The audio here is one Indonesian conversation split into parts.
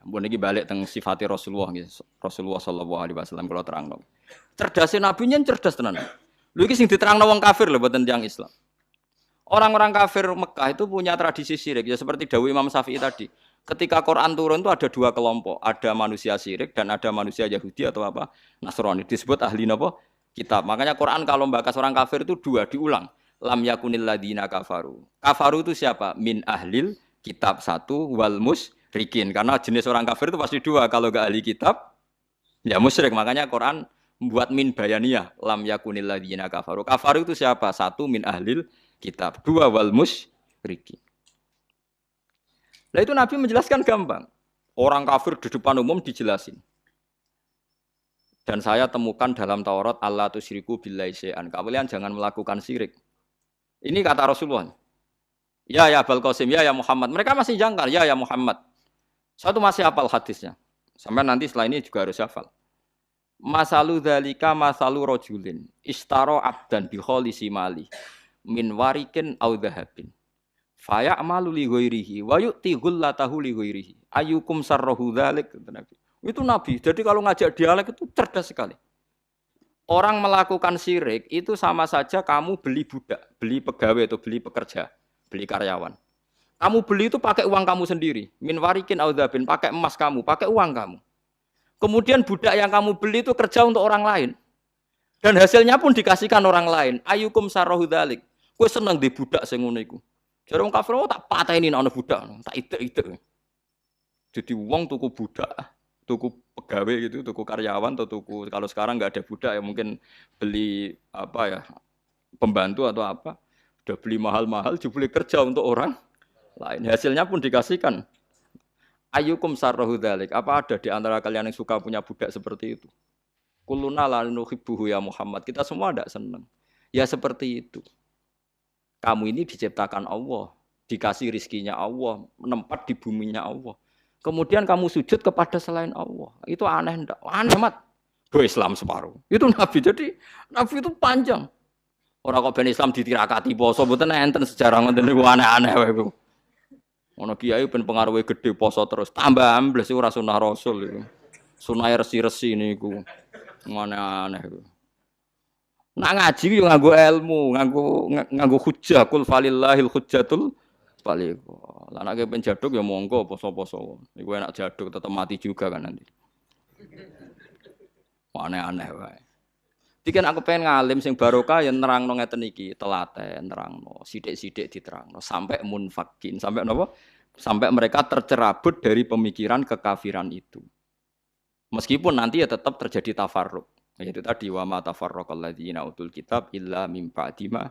Mbok niki balik teng sifate Rasulullah nggih. Rasulullah sallallahu alaihi wasallam kula terangno. Cerdase nabi nyen cerdas tenan. Lho iki sing diterangno wong kafir lho mboten tiyang Islam. Orang-orang kafir Mekah itu punya tradisi syirik ya seperti dawuh Imam Syafi'i tadi. Ketika Quran turun itu ada dua kelompok, ada manusia syirik dan ada manusia Yahudi atau apa Nasrani. Disebut ahli napa? Kitab. Makanya Quran kalau membahas orang kafir itu dua diulang. Lam yakunil ladina kafaru. Kafaru itu siapa? Min ahlil kitab satu wal musyrikin. Karena jenis orang kafir itu pasti dua. Kalau enggak ahli kitab ya musyrik. Makanya Quran membuat min bayaniyah. Lam yakunil ladina kafaru. Kafaru itu siapa? Satu min ahlil kitab. Dua wal musyrikin. Nah itu Nabi menjelaskan gampang. Orang kafir di depan umum dijelasin. Dan saya temukan dalam Taurat Allah tusyriku billahi syai'an. Kalian jangan melakukan syirik. Ini kata Rasulullah. Ya Abul Qasim, ya Muhammad. Mereka masih jangkar, ya Muhammad. Satu masih hafal hadisnya. Sampai nanti setelah ini juga harus hafal. Masalu dzalika masalu rajulin ishtara abdan bi khalisi mali min warikin aw dhahabin. Faya amalu li ghairihi wa yu'ti ghullatahu li ghairihi ayyukum sarrahu dzalik Nabi. Itu Nabi. Jadi kalau ngajak dialek itu cerdas sekali. Orang melakukan syirik itu sama saja kamu beli budak, beli pegawai atau beli pekerja, beli karyawan. Kamu beli itu pakai uang kamu sendiri. Min warikin aw dzabin, pakai emas kamu, pakai uang kamu. Kemudian budak yang kamu beli itu kerja untuk orang lain. Dan hasilnya pun dikasihkan orang lain. Ayyukum sarrahu dzalik. Kowe seneng di budak sing ngono iku. Jare wong kafir tak pateni nek ana budak, tak idek-idek. Jadi wong tuku budak, tuku pegawai gitu, tuku karyawan atau tuku kalau sekarang nggak ada budak ya mungkin beli apa ya pembantu atau apa, udah beli mahal-mahal, dibeli kerja untuk orang lain. Hasilnya pun dikasihkan. Ayyukum sarrahu dzalik. Apa ada di antara kalian yang suka punya budak seperti itu? Kulluna la nuhibbuhu ya Muhammad. Kita semua tidak senang. Ya seperti itu. Kamu ini diciptakan Allah, dikasih rizkinya Allah, menempat di buminya Allah. Kemudian kamu sujud kepada selain Allah. Itu aneh enggak? Aneh mat. Do Islam separuh. Itu Nabi. Jadi Nabi itu panjang. Orang kok ben Islam ditirakati poso mboten enten sejarah ngoten niku aneh-aneh wae iku. Ono kiai ben pengaruhe gede poso terus. Tambah ambles iku ora sunah Rasul iku. Sunah resi-resi niku. Aneh-aneh iku. Nak ngaji yo nganggo ilmu, nganggo hujjah kul falillahil hujjatul baligh. Lah nek ben jaduk ya monggo poso-poso. Iku enak jaduk tetep mati juga kan nanti. Aneh-aneh wae. Diken aku pengen ngalim sing barokah ya nerangno ngeten iki, telaten nerangno, sithik-sithik diterangno sampai munfakin, sampai napa? Sampai mereka tercerabut dari pemikiran kekafiran itu. Meskipun nanti ya tetap terjadi tafarruq. Itu tadi wa ma tafarraqal ladzina utul kitab illa mim ba'di ma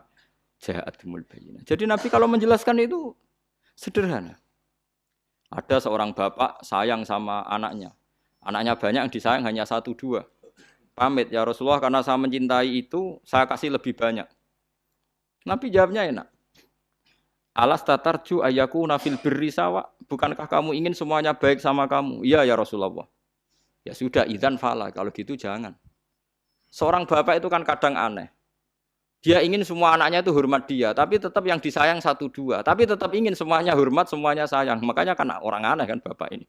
ja'atumul bayyinah. Jadi Nabi kalau menjelaskan itu sederhana. Ada seorang bapak sayang sama anaknya. Anaknya banyak yang disayang hanya 1 2. Pamit ya Rasulullah karena saya mencintai itu saya kasih lebih banyak. Nabi jawabnya enak. Alas tatarju ayyakuna fil birri sawa. Bukankah kamu ingin semuanya baik sama kamu? Iya ya Rasulullah. Ya sudah idzan fala kalau gitu jangan. Seorang bapak itu kan kadang aneh. Dia ingin semua anaknya itu hormat dia, tapi tetap yang disayang 1 2. Tapi tetap ingin semuanya hormat, semuanya sayang. Makanya kan orang aneh kan bapak ini.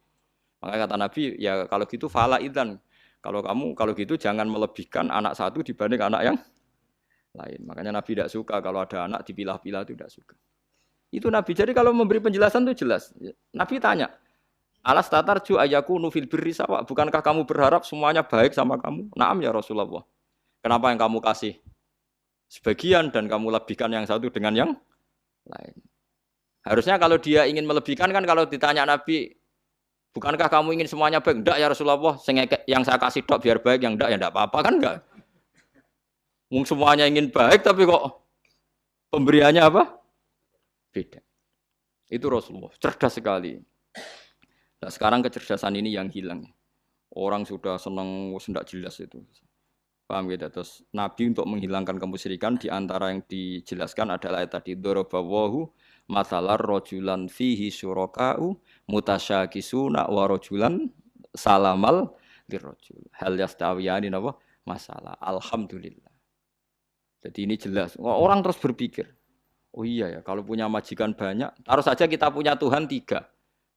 Makanya kata Nabi, ya kalau gitu fala idzan. Kalau gitu jangan melebihkan anak satu dibanding anak yang lain. Makanya Nabi tidak suka kalau ada anak dipilah-pilah itu tidak suka. Itu Nabi. Jadi kalau memberi penjelasan itu jelas. Nabi tanya, alas tatarju ayyakunu fil birri sawa. Bukankah kamu berharap semuanya baik sama kamu? Naam ya Rasulullah. Kenapa yang kamu kasih sebagian dan kamu lebihkan yang satu dengan yang lain? Harusnya kalau dia ingin melebihkan kan kalau ditanya Nabi, bukankah kamu ingin semuanya baik? Enggak ya Rasulullah, yang saya kasih dok biar baik, yang enggak ya enggak apa-apa kan enggak. Semuanya ingin baik tapi kok pemberiannya apa? Beda. Itu Rasulullah, cerdas sekali. Nah, sekarang kecerdasan ini yang hilang. Orang sudah senang tidak jelas itu. Paham gitu? Terus Nabi untuk menghilangkan kemusyrikan di antara yang dijelaskan adalah ayat tadi darabawahu masalar rajulan fihi syuraka'u mutasyakisuna wa rajulan salamal lirrajul. Hal yastawiyani napa? Masalah. Alhamdulillah. Jadi ini jelas. Orang terus berpikir, oh iya ya, kalau punya majikan banyak, taruh saja kita punya Tuhan 3.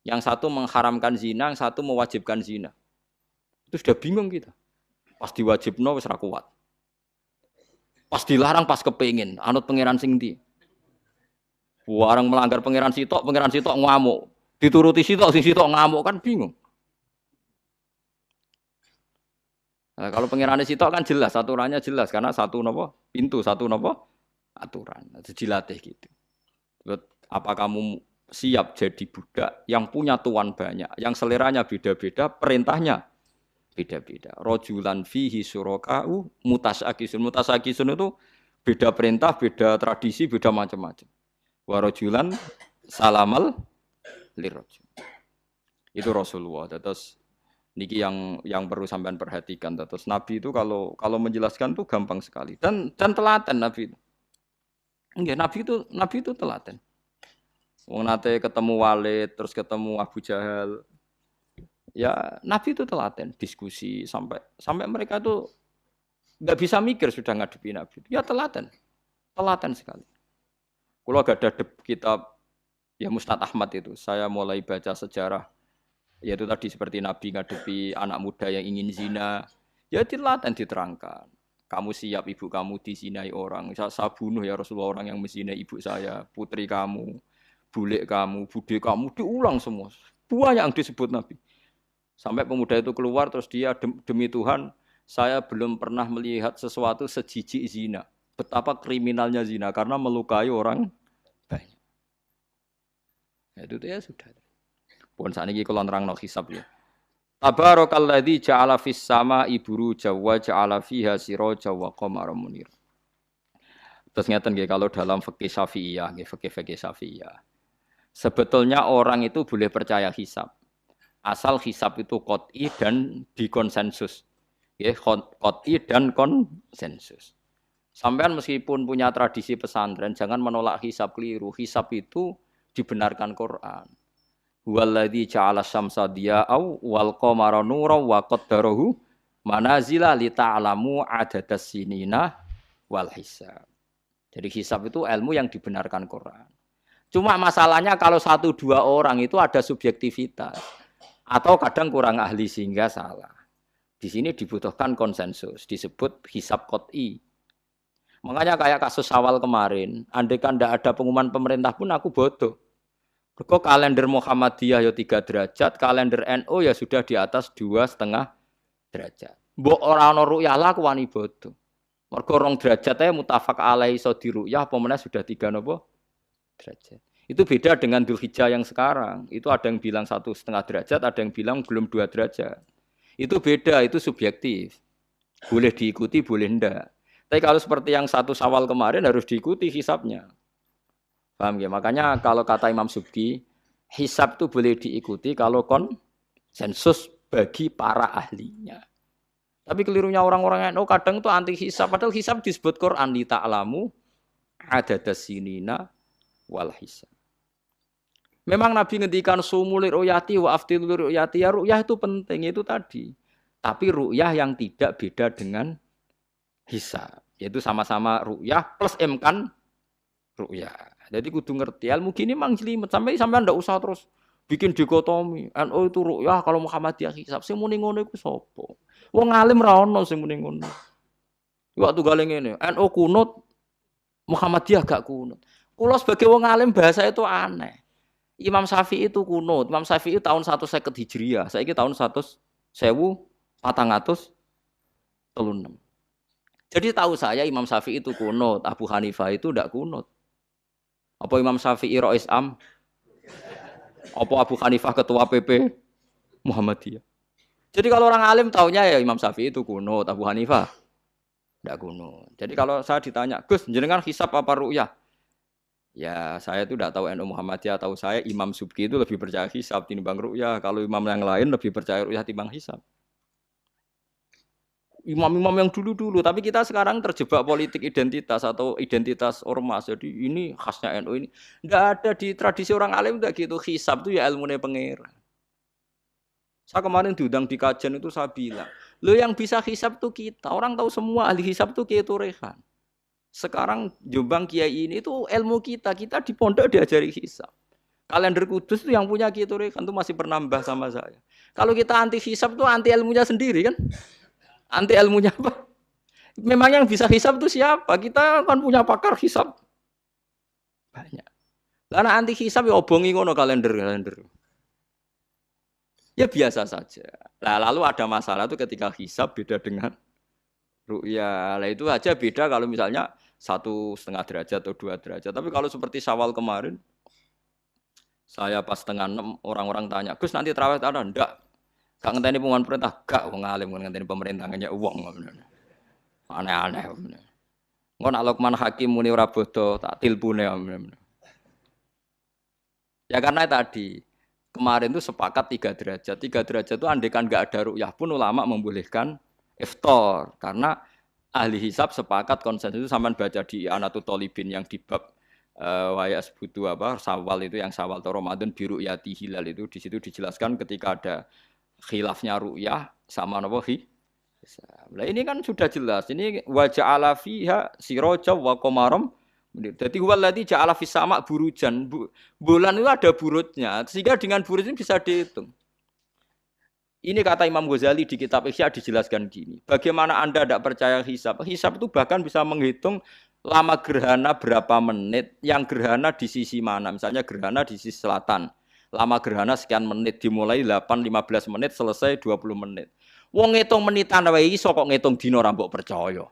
Yang satu mengharamkan zina, yang satu mewajibkan zina. Itu sudah bingung kita. Pas diwajibno wis ra kuat. Pas dilarang pas kepengin, anut pangeran sing ndi. Warang melanggar pangeran sitok ngamuk. Dituruti sitok sing sitok ngamuk kan bingung. Nah, kalau pangerannya sitok kan jelas, aturannya jelas karena satu nopo pintu, satu nopo aturan. Itu dilatih gitu. Apa kamu siap jadi budak yang punya tuan banyak, yang seleranya beda-beda, perintahnya beda-beda. Rojulan fihi suroka'u mutasakisun. Mutasakisun itu beda perintah, beda tradisi, beda macam-macam. Warojulan salamal lirrojul. Itu Rasulullah. Terus niki yang perlu sampean perhatikan. Terus Nabi itu kalau menjelaskan itu gampang sekali dan telaten Nabi itu. Enggak, Nabi itu telaten. Wong nate ketemu Walid, terus ketemu Abu Jahal. Ya, Nabi itu telaten, diskusi sampai mereka tuh nggak bisa mikir sudah ngadepi Nabi. Ya telaten sekali. Kalau gak ada kitab ya Musnad Ahmad itu, saya mulai baca sejarah, yaitu tadi seperti Nabi ngadepi anak muda yang ingin zina, ya telaten diterangkan. Kamu siap ibu kamu dizinai orang, saya bunuh ya Rasulullah orang yang menzinai ibu saya, putri kamu. Bulik kamu, bude kamu, diulang semua. Banyak yang disebut Nabi. Sampai pemuda itu keluar, terus dia demi Tuhan, saya belum pernah melihat sesuatu sejijik zina. Betapa kriminalnya zina, karena melukai orang banyak. Itu ya sudah. Pun saat ini kalau nerangno hisab ya. Tabarakalladzi ja'ala fis sama'i buruja wa ja'ala fiha siraja wa qamaran munir. Terus ngeten nggih kalau dalam fikih Syafi'iyah, nggih fikih Syafi'iyah. Sebetulnya orang itu boleh percaya hisab. Asal hisab itu qot'i dan dikonsensus. Ya, qot'i dan konsensus. Sampean meskipun punya tradisi pesantren, jangan menolak hisab keliru. Hisab itu dibenarkan Quran. Huwallazi ja'ala syamsa diya'au wal qamara nuran wa qaddarahu manazila li ta'lamu adadas sinina wal hisab. Jadi hisab itu ilmu yang dibenarkan Quran. Cuma masalahnya kalau 1-2 orang itu ada subjektivitas atau kadang kurang ahli sehingga salah. Di sini dibutuhkan konsensus, disebut hisab qot'i. Makanya kayak kasus awal kemarin, andai kan tidak ada pengumuman pemerintah pun aku bodoh. Kok kalender Muhammadiyah ya 3 derajat, kalender NU ya sudah di atas 2,5 derajat. Mbok ora ana ru'yah lah aku wani bodoh. Mergo 2 derajat ae mutafaq alaihi iso diruyah apa meneh sudah 3 napa? Derajat. Itu beda dengan Dzulhijjah yang sekarang. Itu ada yang bilang 1,5 derajat, ada yang bilang belum 2 derajat. Itu beda, itu subjektif. Boleh diikuti, boleh enggak. Tapi kalau seperti yang 1 Syawal kemarin harus diikuti hisabnya. Paham ya? Makanya kalau kata Imam Subki, hisab itu boleh diikuti kalau konsensus bagi para ahlinya. Tapi kelirunya orang-orang yang kadang itu anti hisab. Padahal hisab disebut Quran li ta'lamu adadas sinina wal hisab. Memang Nabi ngendikan sumulir ru'yati wa aftilur ru'yati, ya ru'yah itu penting, itu tadi. Tapi ru'yah yang tidak beda dengan hisab, yaitu sama-sama ru'yah plus imkan ru'yah. Jadi kudu ngerti ilmu gini mang jelimet sampai ndak usah terus bikin dikotomi. NU itu ru'yah, kalau Muhammadiyah hisab. Sing muni ngono iku sapa? Wong alim ra ono sing muni ngono. Waktu gale ngene, NU kunut, Muhammadiyah gak kunut. Kula sebagai wong alim bahasa itu aneh. Imam Syafi'i itu kunut. Imam Syafi'i tahun 150 Hijriah. Saiki tahun 1436. Jadi tahu saya Imam Syafi'i itu kunut, Abu Hanifah itu tidak kunut. Apa Imam Syafi'i Rais Am? Apa Abu Hanifah ketua PP Muhammadiyah? Jadi kalau orang alim taunya ya Imam Syafi'i itu kunut, Abu Hanifah tidak kunut. Jadi kalau saya ditanya, Gus, jenengan hisab apa ru'yah? Ya, saya itu tidak tahu NU Muhammadiyah, tahu saya Imam Subki itu lebih percaya hisab timbang ru'yah. Kalau imam yang lain lebih percaya ru'yah timbang hisab. Imam-imam yang dulu-dulu, tapi kita sekarang terjebak politik identitas atau identitas ormas. Jadi ini khasnya NU ini. Enggak ada di tradisi orang alim enggak gitu. Hisab itu ya ilmunya pangeran. Saya kemarin diundang di kajian itu saya bilang, lo yang bisa hisab itu kita. Orang tahu semua ahli hisab itu Kiai Turehan. Sekarang Jombang Kiai ini itu ilmu kita di pondok diajari hisab. Kalender kudus itu yang punya Ki Turekan itu masih penambah sama saya. Kalau kita anti hisab tuh anti ilmunya sendiri kan? Anti ilmunya apa? Memang yang bisa hisab itu siapa? Kita kan punya pakar hisab banyak. Karena anti hisab ya obongi ngono kalender. Ya biasa saja. Nah, lalu ada masalah itu ketika hisab beda dengan ru'ya. Lah itu aja beda kalau misalnya 1,5 derajat atau 2 derajat. Tapi kalau seperti Syawal kemarin, saya pas setengah 6 orang-orang tanya, Gus nanti terawih ada? Enggak. Gak ngenteni pengumuman perintah, gak wong alim ngenteni pemerintah ngenya uang. Aneh-aneh. Engko nak Luqman Hakim muni ora bodo tak tilpune. Ya karena tadi kemarin itu sepakat 3 derajat. 3 derajat itu andekan enggak ada ru'yah pun ulama membolehkan iftar karena ahli hisab sepakat konsensus itu sampean baca di Anatut Thalibin yang di bab waya sebutu apa Syawal itu yang Syawal atau Ramadan biru yati hilal itu di situ dijelaskan ketika ada khilafnya ru'yah sama napa hisab. Nah ini kan sudah jelas. Ini wa ja'ala fiha siraja wa qamaram. Jadi waladzi ja'ala fis sama burujan. Bulan itu ada burutnya sehingga dengan burut ini bisa dihitung. Ini kata Imam Ghazali di kitab Ihya dijelaskan gini. Bagaimana Anda tidak percaya hisab? Hisab itu bahkan bisa menghitung lama gerhana berapa menit, yang gerhana di sisi mana. Misalnya gerhana di sisi selatan. Lama gerhana sekian menit, dimulai 8-15 menit, selesai 20 menit. Wong ngitung menitan wae iso kok ngitung dina ora mbok percaya.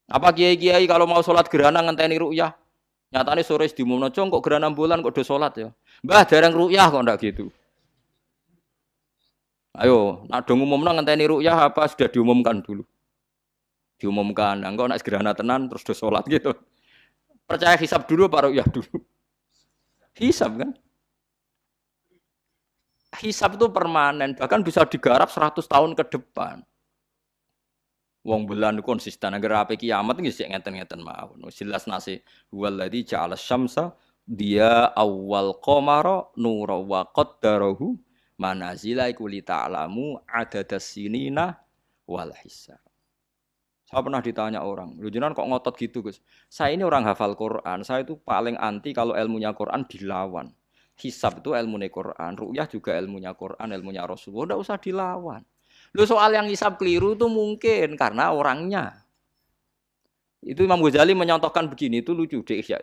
Apa kiai-kiai kalau mau sholat gerhana ngenteni ru'yah? Nyatane sore diumumno, "Cong kok gerhana bulan kok do sholat ya?" Mbah dereng ru'yah kok ndak gitu. Ayo, nak do ngumumno ngenteni ru'yah apa sudah diumumkan dulu? Diumumkan. Nah, engko nek gerhana tenan terus do sholat gitu. Percaya hisab dulu apa ru'yah dulu? Hisab kan? Hisab itu permanen, bahkan bisa digarap 100 tahun ke depan. Wong bulan konsisten agar ape kiamat nggih sik ngeten-ngeten mawon. Jelas nase waladzi ja'ala syamsa dia awal qamara nura wa qaddarahu manazila iku li ta'lamu adadas sinina wal hisab. Saya pernah ditanya orang, "Lho jenengan kok ngotot gitu, Gus?" Saya ini orang hafal Quran, saya itu paling anti kalau ilmunya Quran dilawan. Hisab itu ilmunya Quran, ru'yah juga ilmunya Quran, ilmunya Rasulullah, enggak usah dilawan. Lu soal yang hisab keliru itu mungkin karena orangnya. Itu Imam Ghazali menyontohkan begini, itu lucu deh ya.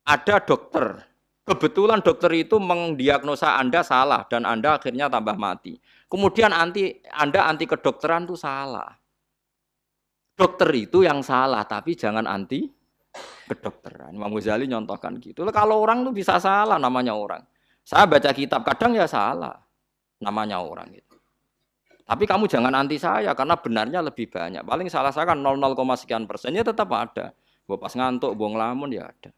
Ada dokter, kebetulan dokter itu mendiagnosa Anda salah dan Anda akhirnya tambah mati. Kemudian Anda anti kedokteran itu salah. Dokter itu yang salah, tapi jangan anti kedokteran. Imam Ghazali nyontohkan gitu. Kalau orang itu bisa salah, namanya orang. Saya baca kitab kadang ya salah, namanya orang itu. Tapi kamu jangan anti saya karena benarnya lebih banyak. Paling salah saya kan 0,0 sekian persennya tetap ada. Gua pas ngantuk, gua ngelamun ya ada.